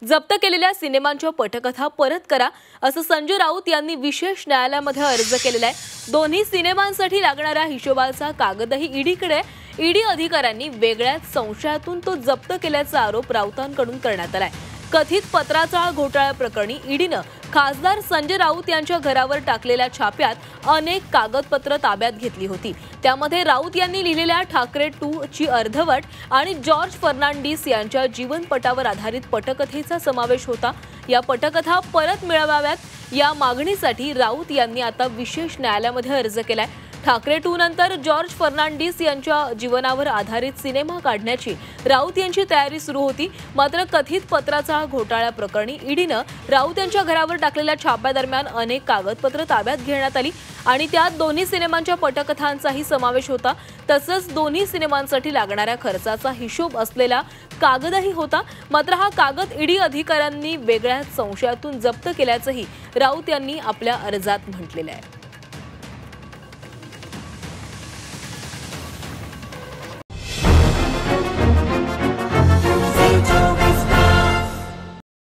जप्त केलेल्या सिनेमांच्या पटकथा परत करा असं संजय राऊत यांनी विशेष न्यायालयामध्ये अर्ज केलेला आहे। दोन्ही सिनेमांसाठी लागणारा हिशोबाचा कागदही ईडीकडे ईडी अधिकाऱ्यांनी वेगळ्याच संशयातून तो जप्त केल्याचा आरोप राऊतांकडून करण्यात आलाय। कथित पत्राचाळ घोटाळा प्रकरणी ईडीनं खासदार संजय राऊत यांच्या घरावर टाकलेल्या छाप्यात अनेक कागदपत्र ताब्यात घेतली होती। त्यामध्ये राऊत यांनी लिहिलेल्या ठाकरे 2 ची अर्धवट आणि जॉर्ज फर्नांडिस यांच्या जीवनपटावर आधारित पटकथेचा समावेश होता। या पटकथा परत मिळवाव्यात या मागणीसाठी राऊत यांनी आता विशेष न्यायालयामध्ये अर्ज केलाय। ठाकरे 2 नंतर जॉर्ज फर्नांडिस यांच्या जीवनावर आधारित सिनेमा काढण्याची राऊत यांची तयारी सुरू होती। मात्र कथित पत्राचाळ घोटाळा प्रकरणी ईडीनं राऊत यांच्या घरावर टाकलेल्या छाप्यादरम्यान अनेक कागदपत्र ताब्यात घेण्यात आली आणि त्यात दोन्ही सिनेमांच्या पटकथांचाही समावेश होता। तसंच दोन्ही सिनेमांसाठी लागणाऱ्या खर्चाचा हिशोब असलेला कागदही होता। मात्र हा कागद ईडी अधिकाऱ्यांनी वेगळ्याच संशयातून जप्त केल्याचंही राऊत यांनी आपल्या अर्जात म्हटलेलं आहे।